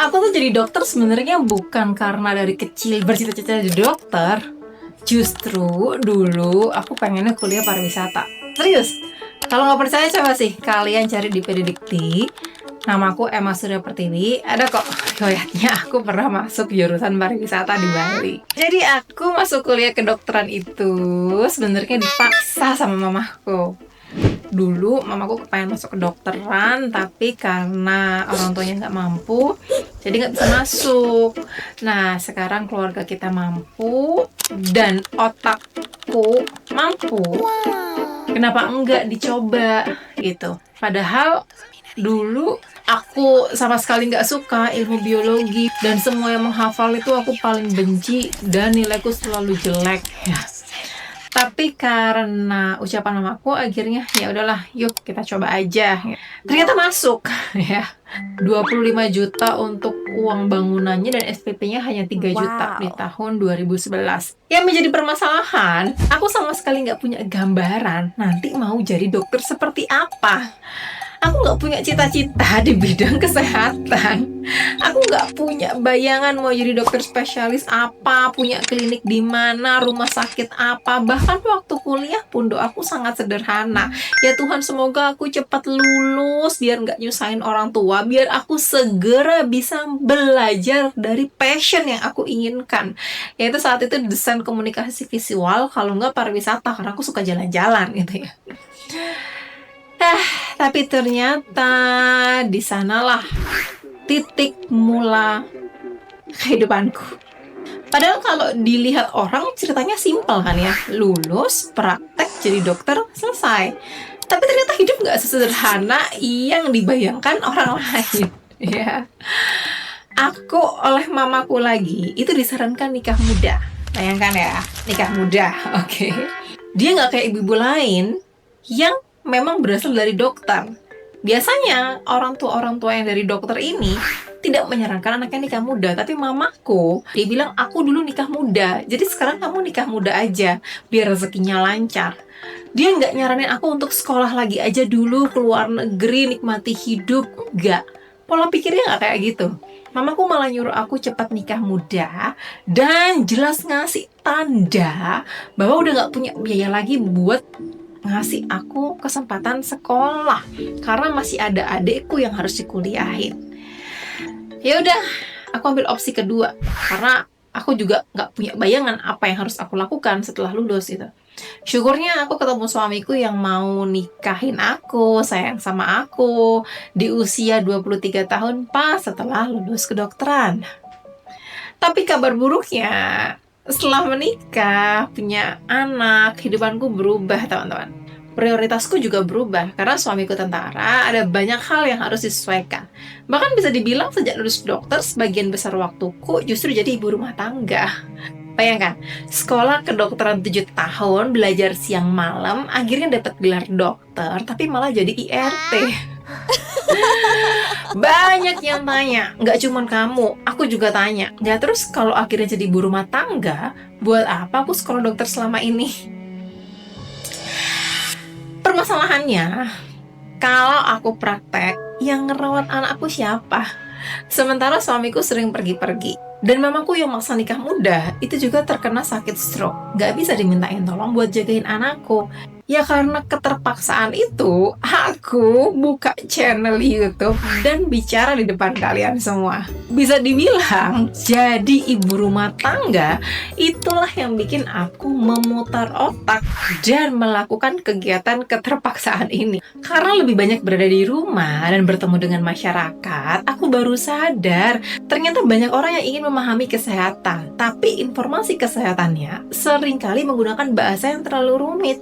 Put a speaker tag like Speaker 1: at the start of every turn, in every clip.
Speaker 1: Aku tuh jadi dokter sebenarnya bukan karena dari kecil bercita-cita jadi dokter. Justru dulu aku pengennya kuliah pariwisata. Serius. Kalau nggak percaya coba sih kalian cari di Pedidikti. Namaku Emma Surya Pertiwi. Ada kok riwayatnya aku pernah masuk jurusan pariwisata di Bali. Jadi aku masuk kuliah kedokteran itu sebenarnya dipaksa sama mamaku. Dulu mamaku kepengen masuk kedokteran, tapi karena orang tuanya nggak mampu, jadi nggak bisa masuk. Nah, sekarang keluarga kita mampu dan otakku mampu. Kenapa enggak dicoba gitu? Padahal dulu aku sama sekali nggak suka ilmu biologi dan semua yang menghafal itu aku paling benci dan nilaiku selalu jelek ya. Tapi karena ucapan mamaku akhirnya ya udahlah, yuk kita coba aja. Ternyata masuk ya. 25 juta untuk uang bangunannya dan SPP-nya hanya 3 juta di tahun 2011. Yang menjadi permasalahan, aku sama sekali nggak punya gambaran nanti mau jadi dokter seperti apa. Aku nggak punya cita-cita di bidang kesehatan. Aku nggak punya bayangan mau jadi dokter spesialis apa, punya klinik di mana, rumah sakit apa. Bahkan waktu kuliah pun doaku sangat sederhana. Ya Tuhan, semoga aku cepat lulus biar nggak nyusahin orang tua, biar aku segera bisa belajar dari passion yang aku inginkan. Yaitu saat itu desain komunikasi visual, kalau nggak pariwisata, karena aku suka jalan-jalan gitu ya. Tapi ternyata di sanalah titik mula kehidupanku. Padahal kalau dilihat orang ceritanya simpel kan ya, lulus, praktek jadi dokter, selesai. Tapi ternyata hidup nggak sesederhana yang dibayangkan orang lain. Ya, aku oleh mamaku lagi itu disarankan nikah muda. Bayangkan ya, nikah muda, oke. Dia nggak kayak ibu-ibu lain yang memang berasal dari dokter. Biasanya orang tua yang dari dokter ini tidak menyarankan anaknya nikah muda, tapi mamaku dia bilang aku dulu nikah muda, jadi sekarang kamu nikah muda aja biar rezekinya lancar. Dia nggak nyaranin aku untuk sekolah lagi aja dulu, keluar negeri, nikmati hidup. Nggak, pola pikirnya nggak kayak gitu. Mamaku malah nyuruh aku cepat nikah muda dan jelas ngasih tanda bahwa udah nggak punya biaya lagi buat ngasih aku kesempatan sekolah karena masih ada adekku yang harus dikuliahin. Ya udah, aku ambil opsi kedua karena aku juga nggak punya bayangan apa yang harus aku lakukan setelah lulus itu. Syukurnya aku ketemu suamiku yang mau nikahin aku, sayang sama aku di usia 23 tahun pas setelah lulus kedokteran. Tapi kabar buruknya, setelah menikah, punya anak, kehidupanku berubah, teman-teman. Prioritasku juga berubah, karena suamiku tentara, ada banyak hal yang harus disesuaikan. Bahkan bisa dibilang sejak lulus dokter, sebagian besar waktuku justru jadi ibu rumah tangga. Bayangkan, sekolah kedokteran 7 tahun, belajar siang malam, akhirnya dapat gelar dokter, tapi malah jadi IRT. Banyak yang tanya, nggak cuma kamu, aku juga tanya. Ya terus kalau akhirnya jadi ibu rumah tangga, buat apa aku sekolah dokter selama ini? Permasalahannya, kalau aku praktek, yang ngerawat anakku siapa? Sementara suamiku sering pergi-pergi. Dan mamaku yang maksa nikah muda, itu juga terkena sakit stroke. Gak bisa dimintain tolong buat jagain anakku. Ya karena keterpaksaan itu, aku buka channel YouTube dan bicara di depan kalian semua. Bisa dibilang, jadi ibu rumah tangga, itulah yang bikin aku memutar otak dan melakukan kegiatan keterpaksaan ini. Karena lebih banyak berada di rumah dan bertemu dengan masyarakat, aku baru sadar, ternyata banyak orang yang ingin memahami kesehatan, tapi informasi kesehatannya seringkali menggunakan bahasa yang terlalu rumit.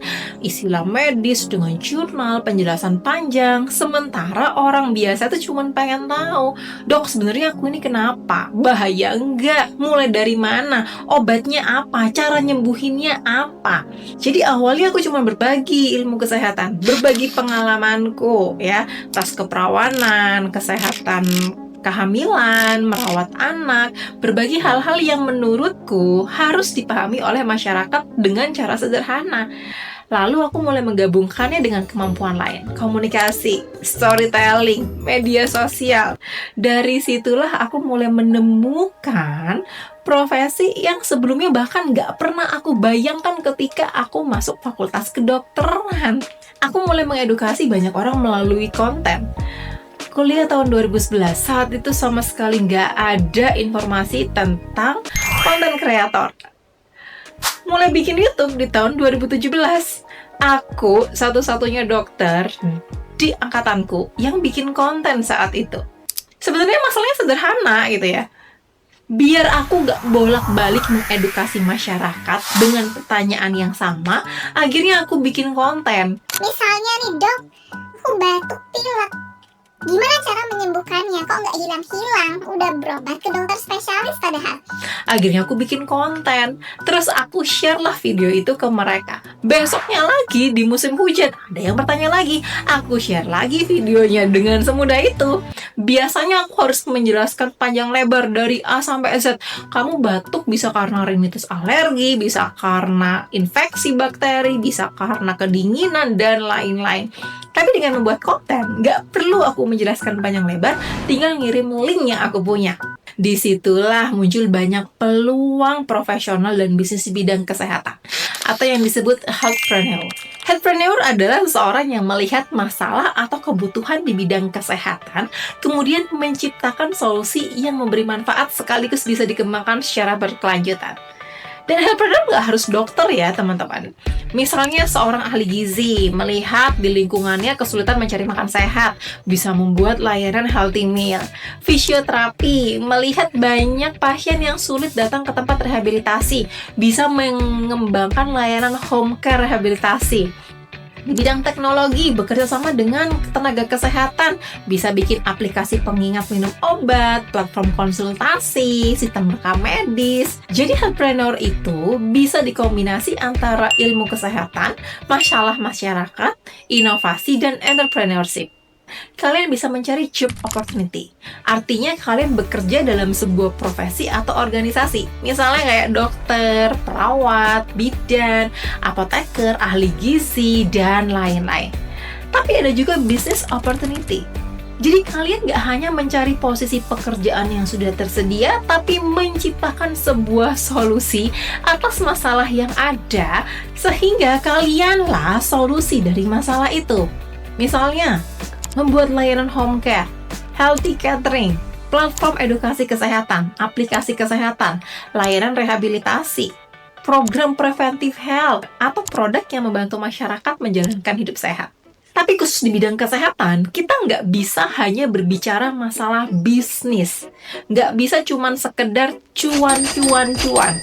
Speaker 1: Istilah medis dengan jurnal, penjelasan panjang, sementara orang biasa tuh cuma pengen tahu, dok sebenarnya aku ini kenapa? Bahaya enggak? Mulai dari mana? Obatnya apa? Cara nyembuhinnya apa? Jadi awalnya aku cuma berbagi ilmu kesehatan, berbagi pengalamanku ya, tas keperawanan, kesehatan kehamilan, merawat anak, berbagi hal-hal yang menurutku harus dipahami oleh masyarakat dengan cara sederhana. Lalu aku mulai menggabungkannya dengan kemampuan lain, komunikasi, storytelling, media sosial. Dari situlah aku mulai menemukan profesi yang sebelumnya bahkan nggak pernah aku bayangkan ketika aku masuk fakultas kedokteran. Aku mulai mengedukasi banyak orang melalui konten. Kuliah tahun 2011, saat itu sama sekali nggak ada informasi tentang konten kreator. Mulai bikin YouTube di tahun 2017. Aku satu-satunya dokter di angkatanku yang bikin konten saat itu. Sebenarnya masalahnya sederhana gitu ya. Biar aku nggak bolak-balik mengedukasi masyarakat dengan pertanyaan yang sama, akhirnya aku bikin konten.
Speaker 2: Misalnya nih dok, aku batuk pilek. Gimana cara menyembuhkannya? Kok nggak hilang-hilang? Udah berobat ke dokter spesialis padahal.
Speaker 1: Akhirnya aku bikin konten, terus aku share lah video itu ke mereka. Besoknya lagi di musim hujan, ada yang bertanya lagi. Aku share lagi videonya dengan semudah itu. Biasanya aku harus menjelaskan panjang lebar dari A sampai Z. Kamu batuk bisa karena rinitis alergi, bisa karena infeksi bakteri, bisa karena kedinginan, dan lain-lain. Tapi dengan membuat konten, nggak perlu aku menjelaskan panjang lebar, tinggal ngirim link yang aku punya. Disitulah muncul banyak peluang profesional dan bisnis di bidang kesehatan, atau yang disebut healthpreneur. Healthpreneur adalah seseorang yang melihat masalah atau kebutuhan di bidang kesehatan, kemudian menciptakan solusi yang memberi manfaat sekaligus bisa dikembangkan secara berkelanjutan. Dan healthpreneur nggak harus dokter ya teman-teman. Misalnya seorang ahli gizi melihat di lingkungannya kesulitan mencari makan sehat, bisa membuat layanan healthy meal. Fisioterapi melihat banyak pasien yang sulit datang ke tempat rehabilitasi, bisa mengembangkan layanan home care rehabilitasi. Di bidang teknologi, bekerja sama dengan tenaga kesehatan, bisa bikin aplikasi pengingat minum obat, platform konsultasi, sistem rekam medis. Jadi healthpreneur itu bisa dikombinasi antara ilmu kesehatan, masalah masyarakat, inovasi, dan entrepreneurship. Kalian bisa mencari job opportunity. Artinya kalian bekerja dalam sebuah profesi atau organisasi. Misalnya kayak dokter, perawat, bidan, apoteker, ahli gizi, dan lain-lain. Tapi ada juga business opportunity. Jadi kalian gak hanya mencari posisi pekerjaan yang sudah tersedia, tapi menciptakan sebuah solusi atas masalah yang ada, sehingga kalianlah solusi dari masalah itu. Misalnya, membuat layanan home care, healthy catering, platform edukasi kesehatan, aplikasi kesehatan, layanan rehabilitasi, program preventive health, atau produk yang membantu masyarakat menjalankan hidup sehat. Tapi khusus di bidang kesehatan, kita nggak bisa hanya berbicara masalah bisnis. Nggak bisa cuman sekedar cuan,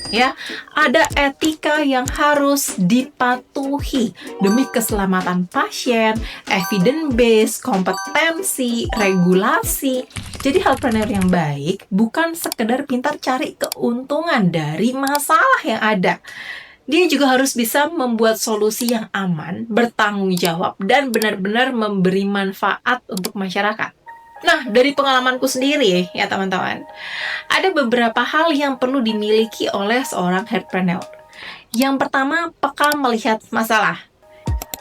Speaker 1: ya. Ada etika yang harus dipatuhi demi keselamatan pasien, evidence based, kompetensi, regulasi. Jadi healthpreneur yang baik bukan sekedar pintar cari keuntungan dari masalah yang ada. Dia juga harus bisa membuat solusi yang aman, bertanggung jawab, dan benar-benar memberi manfaat untuk masyarakat. Nah, dari pengalamanku sendiri ya teman-teman, ada beberapa hal yang perlu dimiliki oleh seorang healthpreneur. Yang pertama, peka melihat masalah.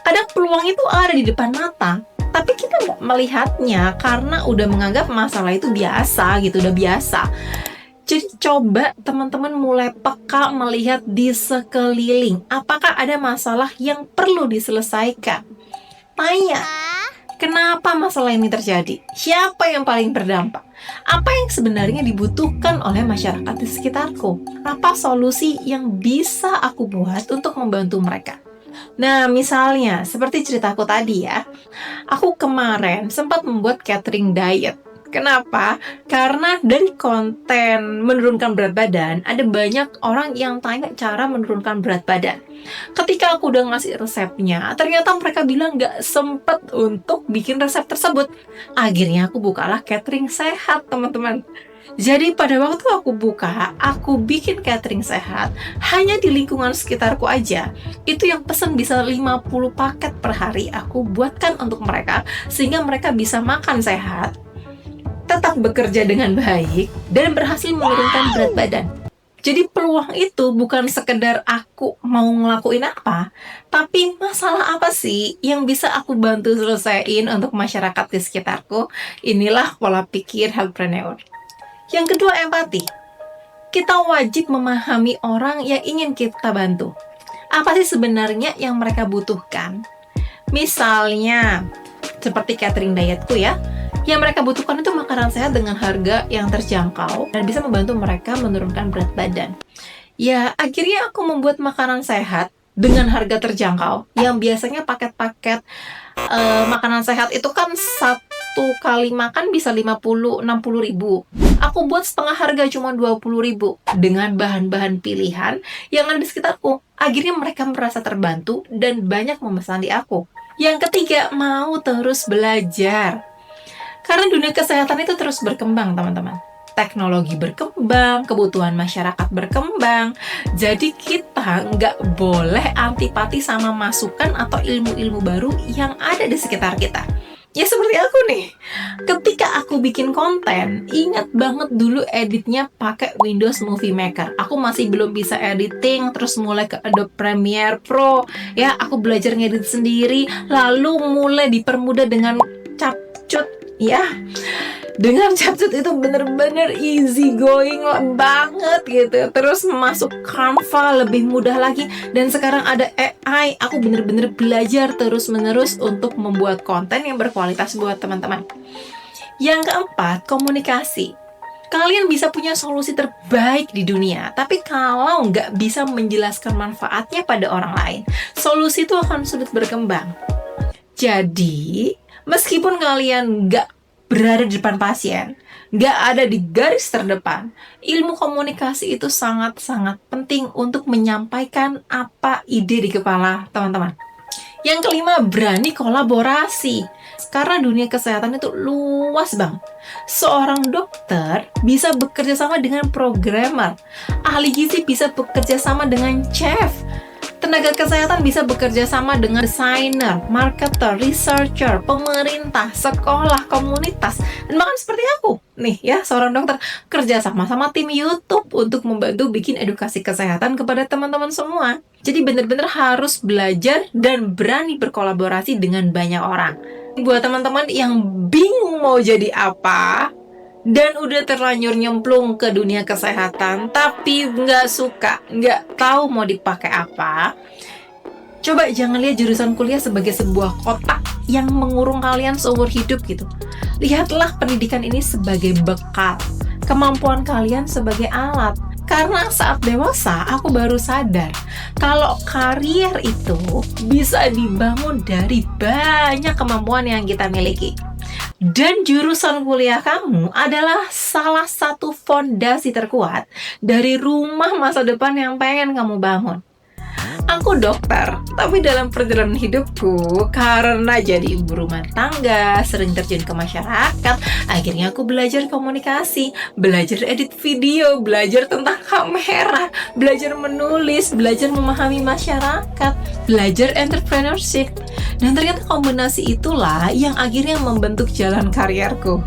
Speaker 1: Kadang peluang itu ada di depan mata, tapi kita nggak melihatnya karena udah menganggap masalah itu biasa gitu, udah biasa. Jadi coba teman-teman mulai peka melihat di sekeliling. Apakah ada masalah yang perlu diselesaikan? Tanya, kenapa masalah ini terjadi? Siapa yang paling berdampak? Apa yang sebenarnya dibutuhkan oleh masyarakat di sekitarku? Apa solusi yang bisa aku buat untuk membantu mereka? Nah, misalnya seperti ceritaku tadi ya. Aku kemarin sempat membuat catering diet. Kenapa? Karena dari konten menurunkan berat badan, ada banyak orang yang tanya cara menurunkan berat badan. Ketika aku udah ngasih resepnya, ternyata mereka bilang nggak sempet untuk bikin resep tersebut. Akhirnya aku bukalah catering sehat, teman-teman. Jadi pada waktu aku buka, aku bikin catering sehat hanya di lingkungan sekitarku aja. Itu yang pesen bisa 50 paket per hari aku buatkan untuk mereka, sehingga mereka bisa makan sehat, tetap bekerja dengan baik, dan berhasil menurunkan berat badan. Jadi peluang itu bukan sekedar aku mau ngelakuin apa, tapi masalah apa sih yang bisa aku bantu selesaiin untuk masyarakat di sekitarku. Inilah pola pikir healthpreneur. Yang kedua, empati. Kita wajib memahami orang yang ingin kita bantu. Apa sih sebenarnya yang mereka butuhkan? Misalnya, seperti catering dietku ya, yang mereka butuhkan itu makanan sehat dengan harga yang terjangkau dan bisa membantu mereka menurunkan berat badan. Ya, akhirnya aku membuat makanan sehat dengan harga terjangkau, yang biasanya paket-paket makanan sehat itu kan satu kali makan bisa 50-60 ribu. Aku buat setengah harga cuma 20 ribu dengan bahan-bahan pilihan yang ada di sekitarku. Akhirnya mereka merasa terbantu dan banyak memesan di aku. Yang ketiga, mau terus belajar. Karena dunia kesehatan itu terus berkembang, teman-teman. Teknologi berkembang, kebutuhan masyarakat berkembang. Jadi kita nggak boleh antipati sama masukan atau ilmu-ilmu baru yang ada di sekitar kita. Ya seperti aku nih, ketika aku bikin konten, ingat banget dulu editnya pakai Windows Movie Maker. Aku masih belum bisa editing, terus mulai ke Adobe Premiere Pro. Ya, aku belajar ngedit sendiri, lalu mulai dipermudah dengan Capcut. Ya, dengan Capcut itu bener-bener easy going banget gitu. Terus masuk Canva lebih mudah lagi. Dan sekarang ada AI, aku bener-bener belajar terus-menerus untuk membuat konten yang berkualitas buat teman-teman. Yang keempat, komunikasi. Kalian bisa punya solusi terbaik di dunia, tapi kalau nggak bisa menjelaskan manfaatnya pada orang lain, solusi itu akan sulit berkembang. Jadi, meskipun kalian nggak berada di depan pasien, nggak ada di garis terdepan, ilmu komunikasi itu sangat-sangat penting untuk menyampaikan apa ide di kepala teman-teman. Yang kelima, berani kolaborasi. Karena dunia kesehatan itu luas banget. Seorang dokter bisa bekerja sama dengan programmer, ahli gizi bisa bekerja sama dengan chef, tenaga kesehatan bisa bekerja sama dengan desainer, marketer, researcher, pemerintah, sekolah, komunitas, dan bahkan seperti aku nih ya, seorang dokter kerja sama tim YouTube untuk membantu bikin edukasi kesehatan kepada teman-teman semua. Jadi benar-benar harus belajar dan berani berkolaborasi dengan banyak orang. Buat teman-teman yang bingung mau jadi apa dan udah terlanjur nyemplung ke dunia kesehatan tapi nggak suka, nggak tahu mau dipakai apa, coba jangan lihat jurusan kuliah sebagai sebuah kotak yang mengurung kalian seumur hidup gitu. Lihatlah pendidikan ini sebagai bekal, kemampuan kalian sebagai alat. Karena saat dewasa aku baru sadar kalau karier itu bisa dibangun dari banyak kemampuan yang kita miliki. Dan jurusan kuliah kamu adalah salah satu fondasi terkuat dari rumah masa depan yang pengen kamu bangun. Aku dokter, tapi dalam perjalanan hidupku, karena jadi ibu rumah tangga, sering terjun ke masyarakat, akhirnya aku belajar komunikasi, belajar edit video, belajar tentang kamera, belajar menulis, belajar memahami masyarakat, belajar entrepreneurship. Dan ternyata kombinasi itulah yang akhirnya membentuk jalan karierku.